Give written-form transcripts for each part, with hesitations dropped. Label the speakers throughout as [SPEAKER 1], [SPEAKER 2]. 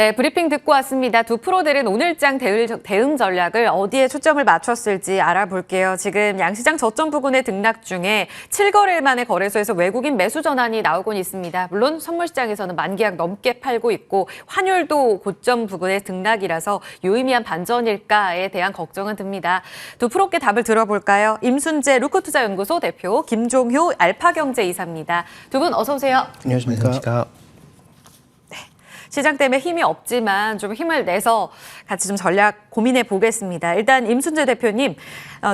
[SPEAKER 1] 네, 브리핑 듣고 왔습니다. 두 프로들은 오늘장 대응 전략을 어디에 초점을 맞췄을지 알아볼게요. 지금 양시장 저점 부근에 등락 중에 7거래일 만에 거래소에서 외국인 매수 전환이 나오곤 있습니다. 물론 선물시장에서는 만기약 넘게 팔고 있고 환율도 고점 부근에 등락이라서 유의미한 반전일까에 대한 걱정은 듭니다. 두 프로께 답을 들어볼까요? 임순재 루크투자연구소 대표, 김종효 알파경제 이사입니다. 두 분 어서 오세요.
[SPEAKER 2] 안녕하십니까.
[SPEAKER 1] 시장 때문에 힘이 없지만 좀 힘을 내서 같이 좀 전략 고민해 보겠습니다. 일단 임순재 대표님,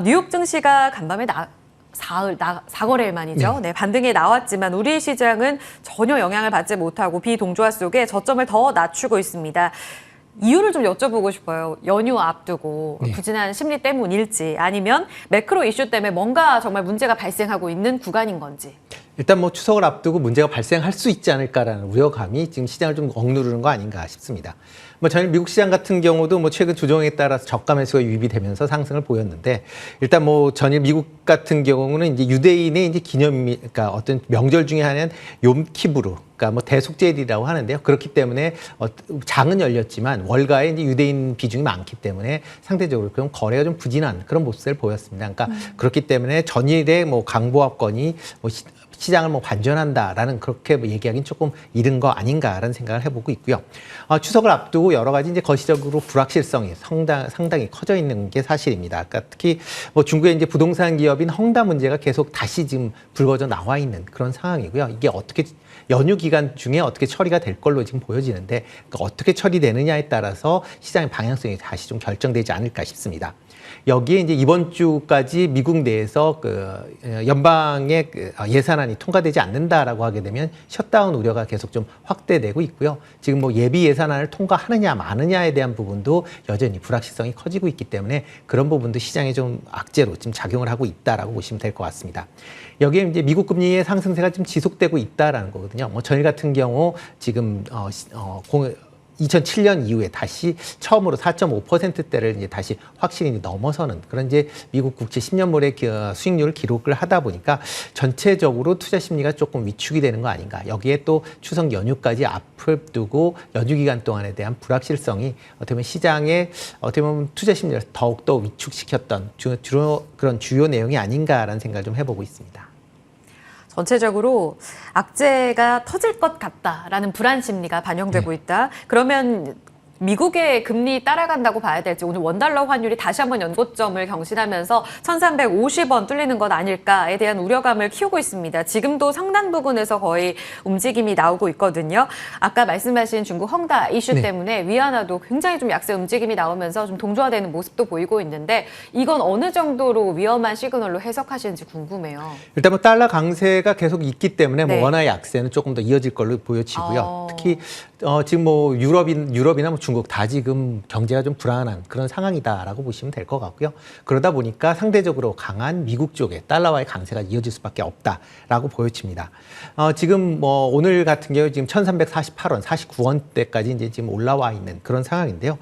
[SPEAKER 1] 뉴욕 증시가 간밤에 사거래일 만이죠. 네, 반등에 나왔지만 우리 시장은 전혀 영향을 받지 못하고 비동조화 속에 저점을 더 낮추고 있습니다. 이유를 좀 여쭤보고 싶어요. 연휴 앞두고 부진한 심리 때문일지 아니면 매크로 이슈 때문에 뭔가 정말 문제가 발생하고 있는 구간인 건지.
[SPEAKER 2] 일단 뭐 추석을 앞두고 문제가 발생할 수 있지 않을까라는 우려감이 지금 시장을 좀 억누르는 거 아닌가 싶습니다. 뭐 저희 미국 시장 같은 경우도 뭐 최근 조정에 따라서 저가 매수가 유입이 되면서 상승을 보였는데 일단 뭐 전일 미국 같은 경우는 이제 유대인의 이제 그러니까 어떤 명절 중에 하나는 욤키브루, 그러니까 뭐 대속제일이라고 하는데요. 그렇기 때문에 장은 열렸지만 월가에 이제 유대인 비중이 많기 때문에 상대적으로 그런 거래가 좀 부진한 그런 모습을 보였습니다. 그러니까 그렇기 때문에 전일에 뭐 강보합권이 뭐 시장을 뭐 반전한다라는 그렇게 얘기하기는 조금 이른 거 아닌가라는 생각을 해보고 있고요. 추석을 앞두고 여러 가지 이제 거시적으로 불확실성이 상당히 커져 있는 게 사실입니다. 그러니까 특히 뭐 중국의 이제 부동산 기업인 헝다 문제가 계속 다시 지금 불거져 나와 있는 그런 상황이고요. 이게 어떻게 연휴 기간 중에 어떻게 처리가 될 걸로 지금 보여지는데 그러니까 어떻게 처리되느냐에 따라서 시장의 방향성이 다시 좀 결정되지 않을까 싶습니다. 여기에 이제 이번 주까지 미국 내에서 연방의 예산안이 통과되지 않는다라고 하게 되면 셧다운 우려가 계속 좀 확대되고 있고요. 지금 뭐 예비 예산안을 통과하느냐 마느냐에 대한 부분도 여전히 불확실성이 커지고 있기 때문에 그런 부분도 시장에 좀 악재로 지금 작용을 하고 있다라고 보시면 될 것 같습니다. 여기에 이제 미국 금리의 상승세가 지금 지속되고 있다라는 거거든요. 뭐 전일 같은 경우 지금 2007년 이후에 다시 처음으로 4.5%대를 이제 다시 확실히 넘어서는 그런 이제 미국 국채 10년물의 수익률을 기록을 하다 보니까 전체적으로 투자 심리가 조금 위축이 되는 거 아닌가. 여기에 또 추석 연휴까지 앞을 두고 연휴 기간 동안에 대한 불확실성이 어떻게 보면 시장의 어떻게 보면 투자 심리를 더욱더 위축시켰던 그런 주요 내용이 아닌가라는 생각을 좀 해보고 있습니다.
[SPEAKER 1] 전체적으로 악재가 터질 것 같다라는 불안 심리가 반영되고 있다. 그러면 미국의 금리 따라간다고 봐야 될지 오늘 원달러 환율이 다시 한번 연고점을 경신하면서 1350원 뚫리는 것 아닐까에 대한 우려감을 키우고 있습니다. 지금도 상단 부근에서 거의 움직임이 나오고 있거든요. 아까 말씀하신 중국 헝다 이슈 때문에 위안화도 굉장히 좀 약세 움직임이 나오면서 좀 동조화되는 모습도 보이고 있는데 이건 어느 정도로 위험한 시그널로 해석하시는지 궁금해요.
[SPEAKER 2] 일단 뭐 달러 강세가 계속 있기 때문에 뭐 원화 약세는 조금 더 이어질 걸로 보여지고요. 특히 지금 뭐 유럽이나 뭐 중국 다 지금 경제가 좀 불안한 그런 상황이다라고 보시면 될 것 같고요. 그러다 보니까 상대적으로 강한 미국 쪽에 달러와의 강세가 이어질 수밖에 없다라고 보여집니다. 지금 뭐 오늘 같은 경우 지금 1348원, 49원대까지 이제 지금 올라와 있는 그런 상황인데요.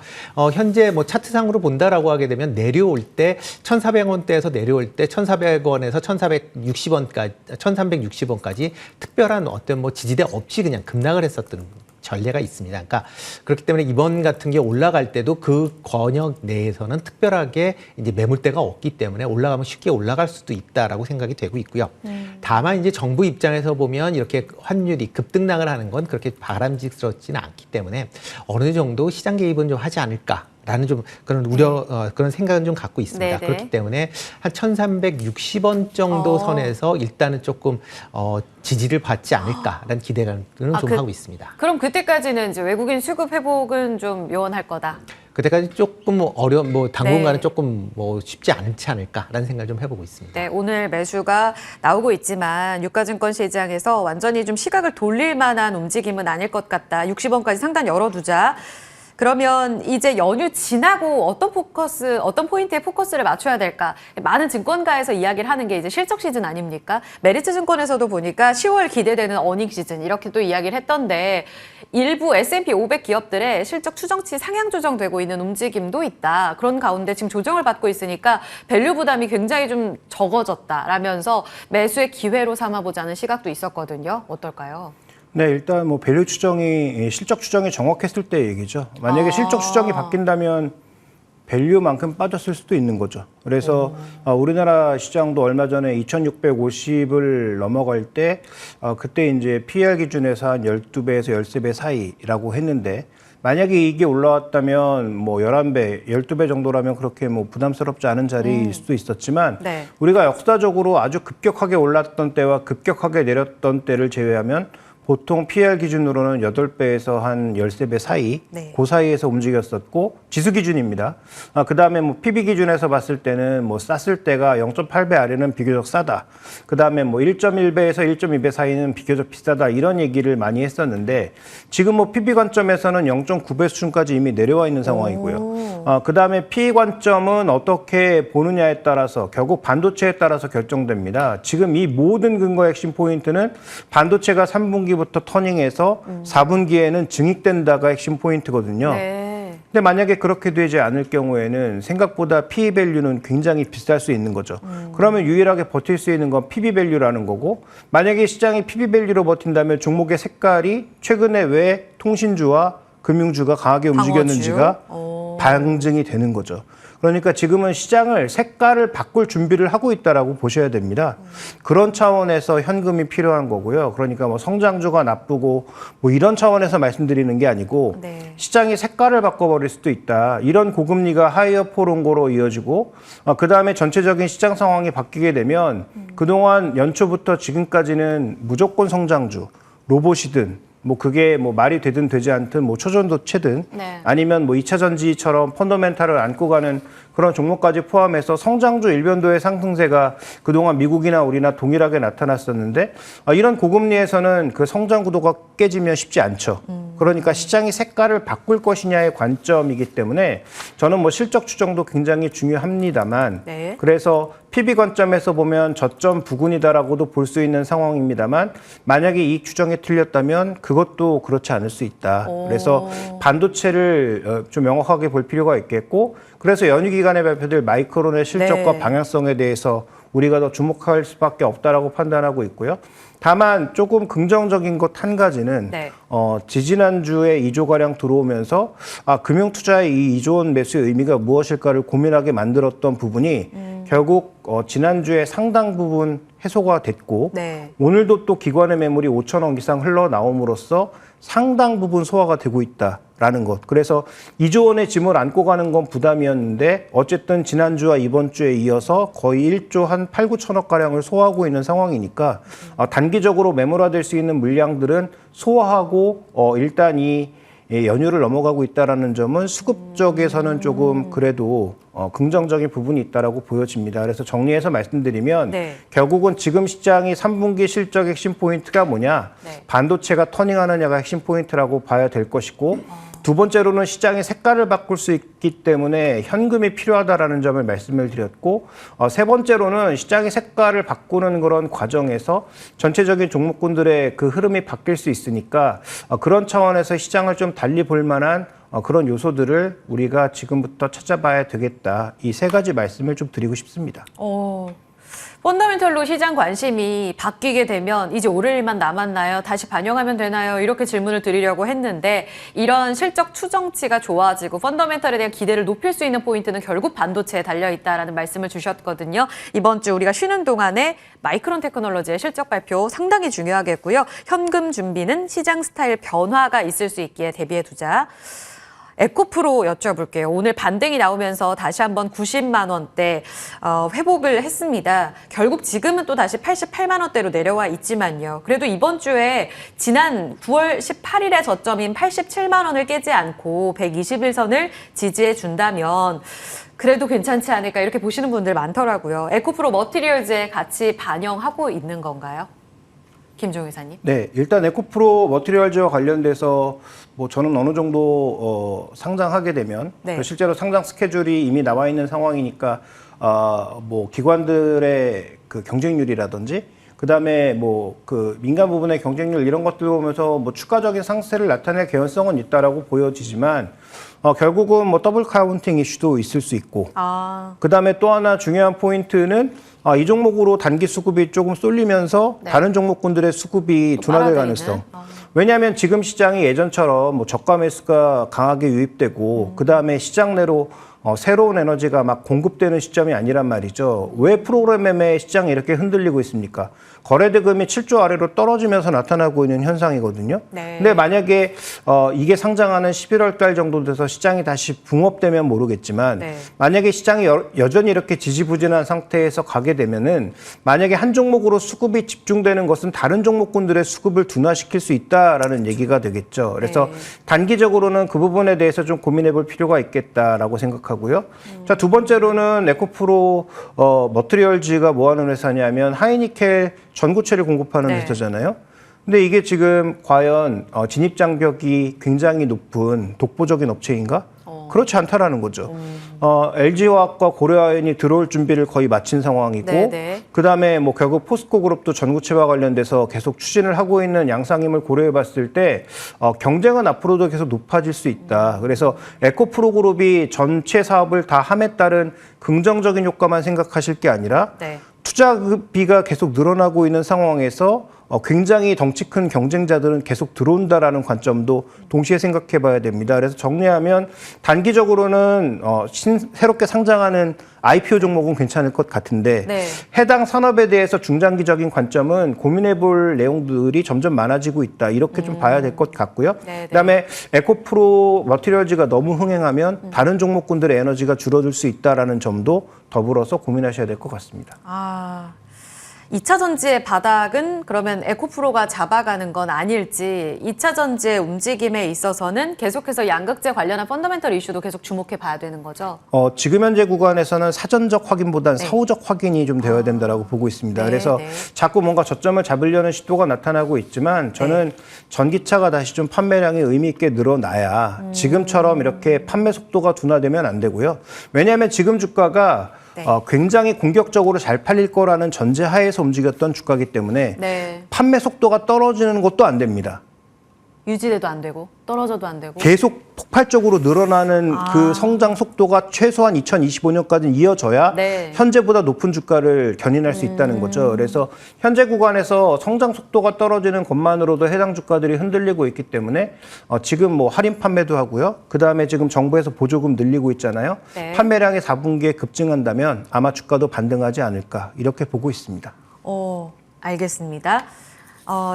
[SPEAKER 2] 현재 뭐 차트상으로 본다라고 하게 되면 내려올 때 1400원대에서 내려올 때 1400원에서 1360원까지 특별한 어떤 뭐 지지대 없이 그냥 급락을 했었던 전례가 있습니다. 그러니까 그렇기 때문에 이번 같은 게 올라갈 때도 그 권역 내에서는 특별하게 이제 매물대가 없기 때문에 올라가면 쉽게 올라갈 수도 있다라고 생각이 되고 있고요. 다만 이제 정부 입장에서 보면 이렇게 환율이 급등락을 하는 건 그렇게 바람직스럽지는 않기 때문에 어느 정도 시장 개입은 좀 하지 않을까. 라는 좀 그런 그런 생각은 좀 갖고 있습니다.
[SPEAKER 1] 네네.
[SPEAKER 2] 그렇기 때문에 한 1360원 정도 선에서 일단은 조금 지지를 받지 않을까라는 기대감을 좀 하고 있습니다.
[SPEAKER 1] 그럼 그때까지는 이제 외국인 수급 회복은 좀 요원할 거다.
[SPEAKER 2] 그때까지 조금 당분간은 조금 쉽지 않지 않을까라는 생각을 좀 해보고 있습니다.
[SPEAKER 1] 네, 오늘 매수가 나오고 있지만 유가증권 시장에서 완전히 좀 시각을 돌릴 만한 움직임은 아닐 것 같다. 60원까지 상단 열어두자. 그러면 이제 연휴 지나고 어떤 포인트에 포커스를 맞춰야 될까? 많은 증권가에서 이야기를 하는 게 이제 실적 시즌 아닙니까? 메리츠 증권에서도 보니까 10월 기대되는 어닝 시즌 이렇게 또 이야기를 했던데 일부 S&P 500 기업들의 실적 추정치 상향 조정되고 있는 움직임도 있다. 그런 가운데 지금 조정을 받고 있으니까 밸류 부담이 굉장히 좀 적어졌다라면서 매수의 기회로 삼아보자는 시각도 있었거든요. 어떨까요?
[SPEAKER 3] 네, 일단 뭐 밸류 추정이 실적 추정이 정확했을 때 얘기죠. 만약에 실적 추정이 바뀐다면 밸류만큼 빠졌을 수도 있는 거죠. 그래서 우리나라 시장도 얼마 전에 2,650을 넘어갈 때 그때 이제 PER 기준에서 한 12배에서 13배 사이라고 했는데 만약에 이게 올라왔다면 뭐 11배, 12배 정도라면 그렇게 뭐 부담스럽지 않은 자리일 수도 있었지만
[SPEAKER 1] 네.
[SPEAKER 3] 우리가 역사적으로 아주 급격하게 올랐던 때와 급격하게 내렸던 때를 제외하면 보통 PER 기준으로는 8배에서 한 13배 사이,
[SPEAKER 1] 네.
[SPEAKER 3] 그 사이에서 움직였었고, 지수 기준입니다. 그 다음에 뭐 PB 기준에서 봤을 때는 뭐 쌌을 때가 0.8배 아래는 비교적 싸다. 그 다음에 뭐 1.1배에서 1.2배 사이는 비교적 비싸다. 이런 얘기를 많이 했었는데, 지금 뭐 PB 관점에서는 0.9배 수준까지 이미 내려와 있는 상황이고요. 그 다음에 PE 관점은 어떻게 보느냐에 따라서 결국 반도체에 따라서 결정됩니다. 지금 이 모든 근거의 핵심 포인트는 반도체가 3분기부터 터닝해서 4분기에는 증익된다가 핵심 포인트거든요.
[SPEAKER 1] 네.
[SPEAKER 3] 근데 만약에 그렇게 되지 않을 경우에는 생각보다 PE 밸류는 굉장히 비쌀 수 있는 거죠. 그러면 유일하게 버틸 수 있는 건 PB 밸류라는 거고 만약에 시장이 PB 밸류로 버틴다면 종목의 색깔이 최근에 왜 통신주와 금융주가 강하게 움직였는지가 반증이 되는 거죠. 그러니까 지금은 시장을 색깔을 바꿀 준비를 하고 있다라고 보셔야 됩니다. 그런 차원에서 현금이 필요한 거고요. 그러니까 뭐 성장주가 나쁘고 뭐 이런 차원에서 말씀드리는 게 아니고
[SPEAKER 1] 네.
[SPEAKER 3] 시장이 색깔을 바꿔버릴 수도 있다. 이런 고금리가 하이어 포롱고로 이어지고 그다음에 전체적인 시장 상황이 바뀌게 되면 그동안 연초부터 지금까지는 무조건 성장주, 로봇이든 뭐 그게 뭐 말이 되든 되지 않든 뭐 초전도체든
[SPEAKER 1] 네.
[SPEAKER 3] 아니면 뭐 2차 전지처럼 펀더멘탈을 안고 가는 그런 종목까지 포함해서 성장주 일변도의 상승세가 그동안 미국이나 우리나 동일하게 나타났었는데 이런 고금리에서는 그 성장 구도가 깨지면 쉽지 않죠. 그러니까 시장이 색깔을 바꿀 것이냐의 관점이기 때문에 저는 뭐 실적 추정도 굉장히 중요합니다만
[SPEAKER 1] 네.
[SPEAKER 3] 그래서 PB 관점에서 보면 저점 부근이다라고도 볼 수 있는 상황입니다만 만약에 이익 추정이 틀렸다면 그것도 그렇지 않을 수 있다. 그래서 반도체를 좀 명확하게 볼 필요가 있겠고 그래서 연휴 기간에 발표될 마이크론의 실적과
[SPEAKER 1] 네.
[SPEAKER 3] 방향성에 대해서 우리가 더 주목할 수밖에 없다라고 판단하고 있고요. 다만 조금 긍정적인 것 한 가지는
[SPEAKER 1] 네.
[SPEAKER 3] 지지난주에 2조가량 들어오면서 금융투자의 이 2조 원 매수의 의미가 무엇일까를 고민하게 만들었던 부분이 결국 지난주에 상당 부분 해소가 됐고
[SPEAKER 1] 네.
[SPEAKER 3] 오늘도 또 기관의 매물이 5천억 이상 흘러나옴으로써 상당 부분 소화가 되고 있다라는 것. 그래서 2조 원의 짐을 안고 가는 건 부담이었는데 어쨌든 지난주와 이번 주에 이어서 거의 1조 한 8, 9천억 가량을 소화하고 있는 상황이니까 단기적으로 매몰화될 수 있는 물량들은 소화하고 일단 이 연휴를 넘어가고 있다라는 점은 수급 쪽에서는 조금 그래도 긍정적인 부분이 있다라고 보여집니다. 그래서 정리해서 말씀드리면
[SPEAKER 1] 네.
[SPEAKER 3] 결국은 지금 시장이 3분기 실적 핵심 포인트가 뭐냐?
[SPEAKER 1] 네.
[SPEAKER 3] 반도체가 터닝하느냐가 핵심 포인트라고 봐야 될 것이고 두 번째로는 시장의 색깔을 바꿀 수 있기 때문에 현금이 필요하다라는 점을 말씀을 드렸고 세 번째로는 시장의 색깔을 바꾸는 그런 과정에서 전체적인 종목군들의 그 흐름이 바뀔 수 있으니까 그런 차원에서 시장을 좀 달리 볼 만한 그런 요소들을 우리가 지금부터 찾아봐야 되겠다. 이 세 가지 말씀을 좀 드리고 싶습니다.
[SPEAKER 1] 펀더멘털로 시장 관심이 바뀌게 되면 이제 오를 일만 남았나요? 다시 반영하면 되나요? 이렇게 질문을 드리려고 했는데 이런 실적 추정치가 좋아지고 펀더멘털에 대한 기대를 높일 수 있는 포인트는 결국 반도체에 달려있다라는 말씀을 주셨거든요. 이번 주 우리가 쉬는 동안에 마이크론 테크놀로지의 실적 발표 상당히 중요하겠고요. 현금 준비는 시장 스타일 변화가 있을 수 있기에 대비해 두자. 에코프로 여쭤볼게요. 오늘 반등이 나오면서 다시 한번 90만 원대 회복을 했습니다. 결국 지금은 또 다시 88만 원대로 내려와 있지만요. 그래도 이번 주에 지난 9월 18일의 저점인 87만 원을 깨지 않고 121선을 지지해 준다면 그래도 괜찮지 않을까 이렇게 보시는 분들 많더라고요. 에코프로 머티리얼즈에 같이 반영하고 있는 건가요? 김종우 이사님.
[SPEAKER 3] 네, 일단 에코프로 머티리얼즈와 관련돼서 뭐 저는 어느 정도 상장하게 되면
[SPEAKER 1] 네.
[SPEAKER 3] 실제로 상장 스케줄이 이미 나와 있는 상황이니까 뭐 기관들의 그 경쟁률이라든지 그다음에 뭐 그 민간 부분의 경쟁률 이런 것들 보면서 뭐 추가적인 상승세를 나타낼 개연성은 있다라고 보여지지만 결국은 뭐 더블 카운팅 이슈도 있을 수 있고 그다음에 또 하나 중요한 포인트는 이 종목으로 단기 수급이 조금 쏠리면서
[SPEAKER 1] 네.
[SPEAKER 3] 다른 종목군들의 수급이 둔화될 가능성. 왜냐하면 지금 시장이 예전처럼 뭐 저가 매수가 강하게 유입되고 그다음에 시장 내로 새로운 에너지가 막 공급되는 시점이 아니란 말이죠. 왜 프로그램 매매 시장이 이렇게 흔들리고 있습니까? 거래대금이 7조 아래로 떨어지면서 나타나고 있는 현상이거든요.
[SPEAKER 1] 네.
[SPEAKER 3] 근데 만약에 이게 상장하는 11월 달 정도 돼서 시장이 다시 붕업되면 모르겠지만
[SPEAKER 1] 네.
[SPEAKER 3] 만약에 시장이 여전히 이렇게 지지부진한 상태에서 가게 되면은 만약에 한 종목으로 수급이 집중되는 것은 다른 종목군들의 수급을 둔화시킬 수 있다라는 얘기가 되겠죠. 그래서
[SPEAKER 1] 네.
[SPEAKER 3] 단기적으로는 그 부분에 대해서 좀 고민해 볼 필요가 있겠다라고 생각하고요. 자, 두 번째로는 에코프로 머트리얼즈가 뭐 하는 회사냐면 하이니켈 전구체를 공급하는
[SPEAKER 1] 네.
[SPEAKER 3] 회사잖아요. 근데 이게 지금 과연 진입 장벽이 굉장히 높은 독보적인 업체인가? 그렇지 않다라는 거죠. LG화학과 고려아연이 들어올 준비를 거의 마친 상황이고,
[SPEAKER 1] 네네.
[SPEAKER 3] 그다음에 뭐 결국 포스코 그룹도 전구체와 관련돼서 계속 추진을 하고 있는 양상임을 고려해봤을 때 경쟁은 앞으로도 계속 높아질 수 있다. 그래서 에코프로 그룹이 전체 사업을 다 함에 따른 긍정적인 효과만 생각하실 게 아니라
[SPEAKER 1] 네.
[SPEAKER 3] 투자비가 계속 늘어나고 있는 상황에서 굉장히 덩치 큰 경쟁자들은 계속 들어온다라는 관점도 동시에 생각해 봐야 됩니다. 그래서 정리하면 단기적으로는 새롭게 상장하는 IPO 종목은 괜찮을 것 같은데
[SPEAKER 1] 네.
[SPEAKER 3] 해당 산업에 대해서 중장기적인 관점은 고민해 볼 내용들이 점점 많아지고 있다. 이렇게 좀 봐야 될 것 같고요.
[SPEAKER 1] 네네.
[SPEAKER 3] 그다음에 에코프로 머티리얼즈가 너무 흥행하면 다른 종목군들의 에너지가 줄어들 수 있다라는 점도 더불어서 고민하셔야 될 것 같습니다.
[SPEAKER 1] 2차 전지의 바닥은 그러면 에코프로가 잡아가는 건 아닐지 2차 전지의 움직임에 있어서는 계속해서 양극재 관련한 펀더멘털 이슈도 계속 주목해 봐야 되는 거죠?
[SPEAKER 3] 지금 현재 구간에서는 사전적 확인보다는
[SPEAKER 1] 네.
[SPEAKER 3] 사후적 확인이 좀 되어야 된다라고 보고 있습니다.
[SPEAKER 1] 네,
[SPEAKER 3] 그래서
[SPEAKER 1] 네.
[SPEAKER 3] 자꾸 뭔가 저점을 잡으려는 시도가 나타나고 있지만 저는 전기차가 다시 좀 판매량이 의미 있게 늘어나야 지금처럼 이렇게 판매 속도가 둔화되면 안 되고요. 왜냐하면 지금 주가가
[SPEAKER 1] 네.
[SPEAKER 3] 굉장히 공격적으로 잘 팔릴 거라는 전제하에서 움직였던 주가이기 때문에
[SPEAKER 1] 네.
[SPEAKER 3] 판매 속도가 떨어지는 것도 안 됩니다.
[SPEAKER 1] 유지돼도 안 되고 떨어져도 안 되고.
[SPEAKER 3] 계속 폭발적으로 늘어나는 그 성장 속도가 최소한 2025년까지는 이어져야
[SPEAKER 1] 네.
[SPEAKER 3] 현재보다 높은 주가를 견인할 수 있다는 거죠. 그래서 현재 구간에서 성장 속도가 떨어지는 것만으로도 해당 주가들이 흔들리고 있기 때문에 지금 뭐 할인 판매도 하고요. 그다음에 지금 정부에서 보조금 늘리고 있잖아요.
[SPEAKER 1] 네.
[SPEAKER 3] 판매량이 4분기에 급증한다면 아마 주가도 반등하지 않을까 이렇게 보고 있습니다.
[SPEAKER 1] 알겠습니다.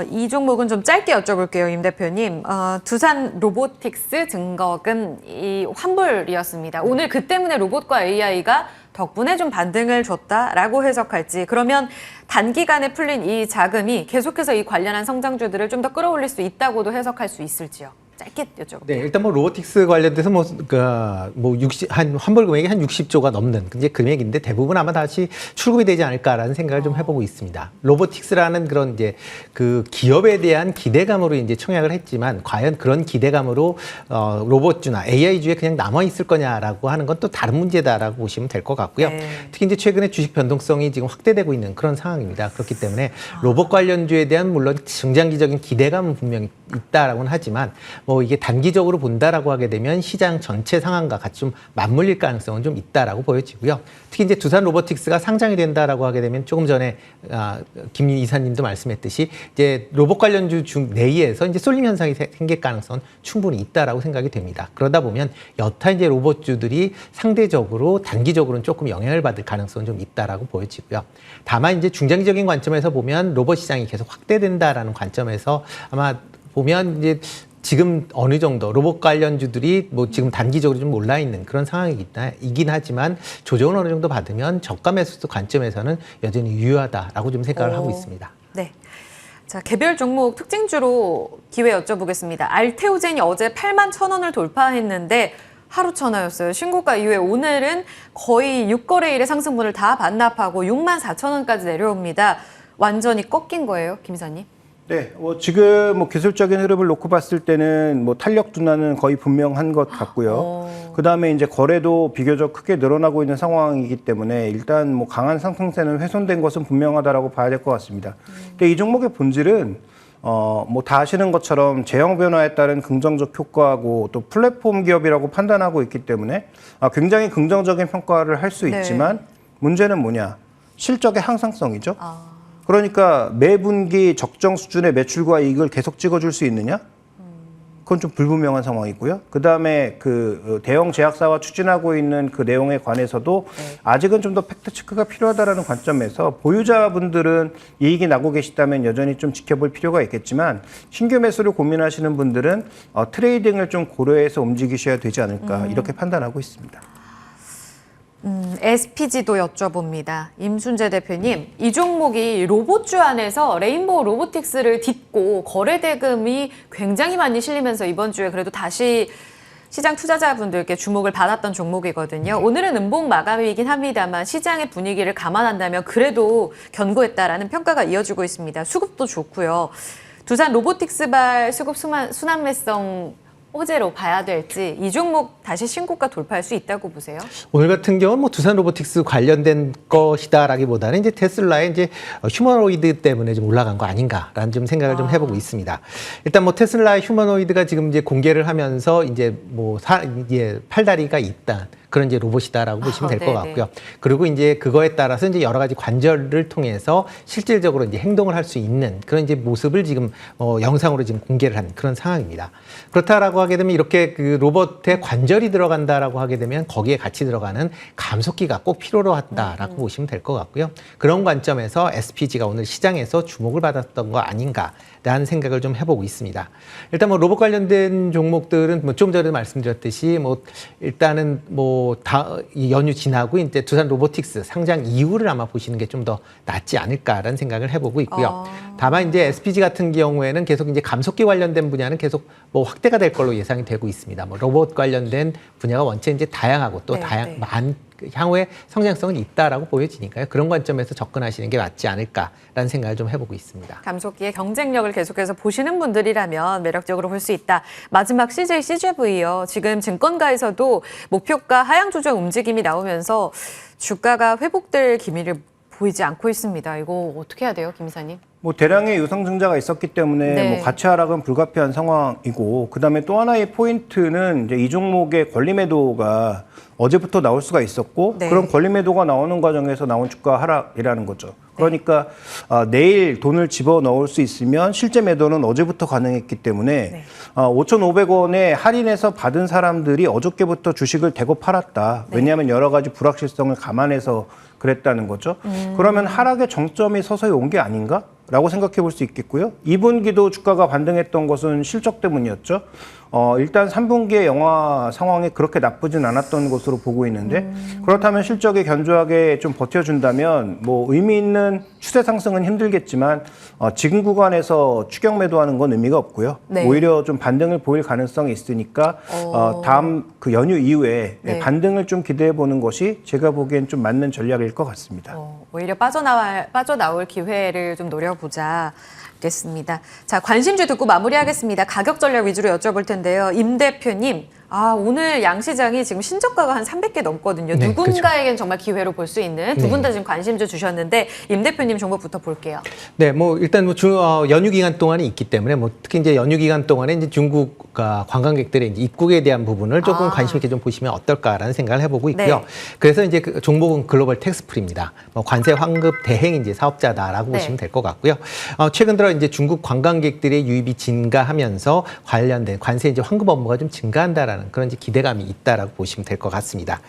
[SPEAKER 1] 이 종목은 좀 짧게 여쭤볼게요, 임 대표님. 두산 로보틱스 증거금 이 환불이었습니다. 오늘 그 때문에 로봇과 AI가 덕분에 좀 반등을 줬다라고 해석할지, 그러면 단기간에 풀린 이 자금이 계속해서 이 관련한 성장주들을 좀 더 끌어올릴 수 있다고도 해석할 수 있을지요? 짧게 여쭤볼게요.
[SPEAKER 2] 네, 일단 뭐 로보틱스 관련돼서 한 환불 금액이 한 60조가 넘는 이제 금액인데 대부분 아마 다시 출금이 되지 않을까라는 생각을 좀 해보고 있습니다. 로보틱스라는 그런 이제 그 기업에 대한 기대감으로 이제 청약을 했지만 과연 그런 기대감으로 로봇주나 AI주에 그냥 남아 있을 거냐라고 하는 건 또 다른 문제다라고 보시면 될 것 같고요.
[SPEAKER 1] 네.
[SPEAKER 2] 특히 이제 최근에 주식 변동성이 지금 확대되고 있는 그런 상황입니다. 그렇기 때문에 로봇 관련주에 대한 물론 중장기적인 기대감은 분명히 있다라고는 하지만 뭐 이게 단기적으로 본다라고 하게 되면 시장 전체 상황과 같이 좀 맞물릴 가능성은 좀 있다라고 보여지고요. 특히 이제 두산 로보틱스가 상장이 된다라고 하게 되면 조금 전에 김 이사님도 말씀했듯이 이제 로봇 관련주 중 내에서 이제 쏠림 현상이 생길 가능성은 충분히 있다라고 생각이 됩니다. 그러다 보면 여타 이제 로봇주들이 상대적으로 단기적으로는 조금 영향을 받을 가능성은 좀 있다라고 보여지고요. 다만 이제 중장기적인 관점에서 보면 로봇 시장이 계속 확대된다라는 관점에서 아마 보면 이제 지금 어느 정도 로봇 관련주들이 뭐 지금 단기적으로 좀 올라 있는 그런 상황이긴 하지만 조정을 어느 정도 받으면 저가 매수 관점에서는 여전히 유효하다라고 좀 생각을 하고 있습니다.
[SPEAKER 1] 네. 자, 개별 종목 특징주로 기회 여쭤보겠습니다. 알테오젠이 어제 81,000원을 돌파했는데 하루 천하였어요. 신고가 이후에 오늘은 거의 6거래일의 상승분을 다 반납하고 64,000원까지 내려옵니다. 완전히 꺾인 거예요, 김 이사님?
[SPEAKER 3] 네, 지금 기술적인 흐름을 놓고 봤을 때는 탄력 둔화는 거의 분명한 것 같고요. 그 다음에 이제 거래도 비교적 크게 늘어나고 있는 상황이기 때문에 일단 강한 상승세는 훼손된 것은 분명하다라고 봐야 될 것 같습니다. 근데 이 종목의 본질은 다 아시는 것처럼 제형 변화에 따른 긍정적 효과하고 또 플랫폼 기업이라고 판단하고 있기 때문에 굉장히 긍정적인 평가를 할 수 있지만 문제는 뭐냐? 실적의 항상성이죠. 그러니까 매 분기 적정 수준의 매출과 이익을 계속 찍어줄 수 있느냐? 그건 좀 불분명한 상황이고요. 그다음에 그 대형 제약사와 추진하고 있는 그 내용에 관해서도 아직은 좀 더 팩트 체크가 필요하다라는 관점에서 보유자분들은 이익이 나고 계시다면 여전히 좀 지켜볼 필요가 있겠지만 신규 매수를 고민하시는 분들은 트레이딩을 좀 고려해서 움직이셔야 되지 않을까 이렇게 판단하고 있습니다.
[SPEAKER 1] SPG도 여쭤봅니다. 임순재 대표님, 이 종목이 로봇주 안에서 레인보우 로보틱스를 딛고 거래 대금이 굉장히 많이 실리면서 이번 주에 그래도 다시 시장 투자자분들께 주목을 받았던 종목이거든요. 오늘은 음봉 마감이긴 합니다만 시장의 분위기를 감안한다면 그래도 견고했다라는 평가가 이어지고 있습니다. 수급도 좋고요. 두산 로보틱스발 수급 순환매성 호재로 봐야 될지 이 종목 다시 신고가 돌파할 수 있다고 보세요?
[SPEAKER 2] 오늘 같은 경우는 뭐 두산 로보틱스 관련된 것이다라기보다는 이제 테슬라의 이제 휴머노이드 때문에 좀 올라간 거 아닌가라는 좀 생각을 좀 해보고 있습니다. 일단 뭐 테슬라의 휴머노이드가 지금 이제 공개를 하면서 이제 뭐 이제 팔다리가 있다. 그런 이제 로봇이다라고 보시면 될 것 같고요. 그리고 이제 그거에 따라서 이제 여러 가지 관절을 통해서 실질적으로 이제 행동을 할 수 있는 그런 이제 모습을 지금 영상으로 지금 공개를 한 그런 상황입니다. 그렇다라고 하게 되면 이렇게 그 로봇에 관절이 들어간다라고 하게 되면 거기에 같이 들어가는 감속기가 꼭 필요로 한다라고 보시면 될 것 같고요. 그런 관점에서 SPG가 오늘 시장에서 주목을 받았던 거 아닌가라는 생각을 좀 해보고 있습니다. 일단 뭐 로봇 관련된 종목들은 뭐 좀 전에 말씀드렸듯이 뭐 일단은 뭐 연휴 지나고 이제 두산 로보틱스 상장 이후를 아마 보시는 게 좀 더 낫지 않을까라는 생각을 해보고 있고요. 다만 이제 SPG 같은 경우에는 계속 이제 감속기 관련된 분야는 계속 뭐 확대가 될 걸로 예상이 되고 있습니다. 뭐 로봇 관련된 분야가 원체 이제 다양하고 또 향후에 성장성은 있다라고 보여지니까요. 그런 관점에서 접근하시는 게 맞지 않을까라는 생각을 좀 해보고 있습니다.
[SPEAKER 1] 감속기의 경쟁력을 계속해서 보시는 분들이라면 매력적으로 볼 수 있다. 마지막 CJV요. 지금 증권가에서도 목표가 하향 조정 움직임이 나오면서 주가가 회복될 기미를 보이지 않고 있습니다. 이거 어떻게 해야 돼요, 김 이사님?
[SPEAKER 3] 뭐 대량의 유상증자가 있었기 때문에 뭐 가치 하락은 불가피한 상황이고 그다음에 또 하나의 포인트는 이제 이 종목의 권리 매도가 어제부터 나올 수가 있었고 그런 권리 매도가 나오는 과정에서 나온 주가 하락이라는 거죠. 그러니까 내일 돈을 집어넣을 수 있으면 실제 매도는 어제부터 가능했기 때문에 5,500원에 할인해서 받은 사람들이 어저께부터 주식을 대거 팔았다. 왜냐하면 여러 가지 불확실성을 감안해서 그랬다는 거죠. 그러면 하락의 정점이 서서히 온 게 아닌가? 라고 생각해 볼 수 있겠고요. 2분기도 주가가 반등했던 것은 실적 때문이었죠. 일단 3분기의 영화 상황이 그렇게 나쁘진 않았던 것으로 보고 있는데 그렇다면 실적이 견조하게 좀 버텨준다면 뭐 의미 있는 추세 상승은 힘들겠지만 지금 구간에서 추격 매도하는 건 의미가 없고요. 오히려 좀 반등을 보일 가능성이 있으니까 다음 그 연휴 이후에 반등을 좀 기대해 보는 것이 제가 보기엔 좀 맞는 전략일 것 같습니다.
[SPEAKER 1] 오히려 빠져나올 기회를 좀 노려보자. 알겠습니다. 자, 관심주 듣고 마무리하겠습니다. 가격 전략 위주로 여쭤볼 텐데요. 임 대표님, 오늘 양시장이 지금 신저가가 한 300개 넘거든요.
[SPEAKER 2] 네,
[SPEAKER 1] 누군가에겐
[SPEAKER 2] 그렇죠.
[SPEAKER 1] 정말 기회로 볼 수 있는 두 분 다 지금 관심주 주셨는데 임 대표님 정보부터 볼게요.
[SPEAKER 2] 네, 뭐 일단 뭐 연휴 기간 동안이 있기 때문에 뭐 특히 이제 연휴 기간 동안에 이제 중국 관광객들의 이제 입국에 대한 부분을 조금 관심 있게 좀 보시면 어떨까라는 생각을 해보고 있고요. 그래서 이제 그 종목은 글로벌 텍스프리입니다. 뭐 관세 환급 대행 이제 사업자다라고 보시면 될 것 같고요. 최근 들어 이제 중국 관광객들의 유입이 증가하면서 관련된 관세 이제 환급 업무가 좀 증가한다라는 그런 이제 기대감이 있다라고 보시면 될 것 같습니다.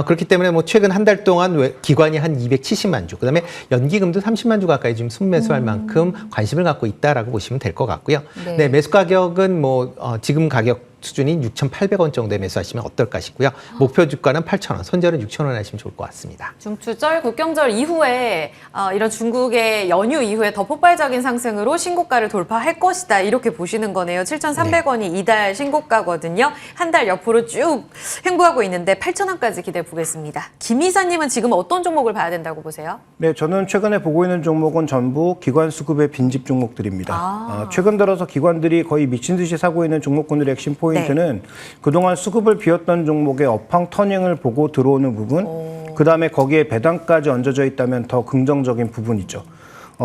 [SPEAKER 2] 그렇기 때문에 뭐 최근 한 달 동안 기관이 한 270만 주, 그다음에 연기금도 30만 주 가까이 지금 순매수할 만큼 관심을 갖고 있다라고 보시면 될 것 같고요. 네, 매수 가격은 뭐 지금 가격 수준인 6,800원 정도에 매수하시면 어떨까 싶고요. 목표 주가는 8,000원, 손절은 6,000원 하시면 좋을 것 같습니다.
[SPEAKER 1] 중추절, 국경절 이후에 이런 중국의 연휴 이후에 더 폭발적인 상승으로 신고가를 돌파할 것이다. 이렇게 보시는 거네요. 7,300원이 이달 신고가거든요. 한 달 옆으로 쭉 횡보하고 있는데 8,000원까지 기대해 보겠습니다. 김 이사님은 지금 어떤 종목을 봐야 된다고 보세요?
[SPEAKER 3] 네, 저는 최근에 보고 있는 종목은 전부 기관 수급의 빈집 종목들입니다. 최근 들어서 기관들이 거의 미친 듯이 사고 있는 종목군들의 핵심 포인트는 그동안 수급을 비웠던 종목의 업황 터닝을 보고 들어오는 부분, 그다음에 거기에 배당까지 얹어져 있다면 더 긍정적인 부분이죠.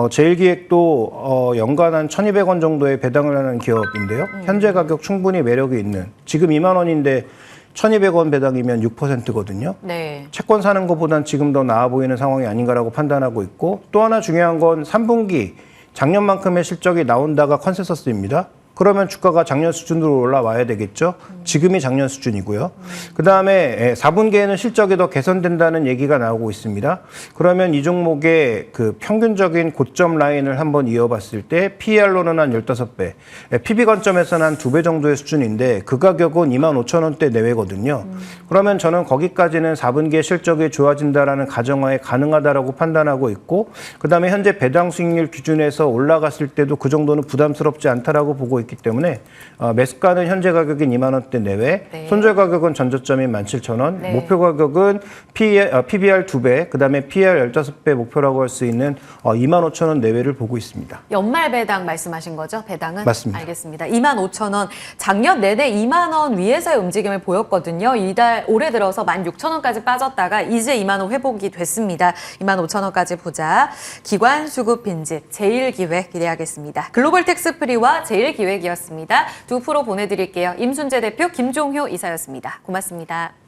[SPEAKER 3] 제일기획도 연간 한 1,200원 정도의 배당을 하는 기업인데요. 현재 가격 충분히 매력이 있는, 지금 2만 원인데 1,200원 배당이면 6%거든요.
[SPEAKER 1] 네.
[SPEAKER 3] 채권 사는 것보단 지금 더 나아 보이는 상황이 아닌가라고 판단하고 있고 또 하나 중요한 건 3분기 작년만큼의 실적이 나온다가 컨센서스입니다. 그러면 주가가 작년 수준으로 올라와야 되겠죠. 지금이 작년 수준이고요. 그다음에 4분기에는 실적이 더 개선된다는 얘기가 나오고 있습니다. 그러면 이 종목의 그 평균적인 고점 라인을 한번 이어봤을 때 PER로는 한 15배, PB 관점에서는 한 2배 정도의 수준인데 그 가격은 25,000원대 내외거든요. 그러면 저는 거기까지는 4분기에 실적이 좋아진다라는 가정하에 가능하다라고 판단하고 있고 그다음에 현재 배당 수익률 기준에서 올라갔을 때도 그 정도는 부담스럽지 않다라고 보고 있기 때문에 매수가는 현재 가격인 2만 원대 내외,
[SPEAKER 1] 네.
[SPEAKER 3] 손절 가격은 전저점인 17,000원,
[SPEAKER 1] 네.
[SPEAKER 3] 목표 가격은 PBR 2배, 그다음에 PER 15배 목표라고 할 수 있는 25,000원 내외를 보고 있습니다.
[SPEAKER 1] 연말 배당 말씀하신 거죠? 배당은?
[SPEAKER 3] 맞습니다.
[SPEAKER 1] 알겠습니다. 25,000원. 작년 내내 2만 원 위에서의 움직임을 보였거든요. 올해 들어서 16,000원까지 빠졌다가 이제 2만 원 회복이 됐습니다. 25,000원까지 보자. 기관 수급 빈집 제일기획 기대하겠습니다. 글로벌 텍스프리와 제일기획이었습니다. 두 프로 보내드릴게요. 임순재 대표, 김종효 이사였습니다. 고맙습니다.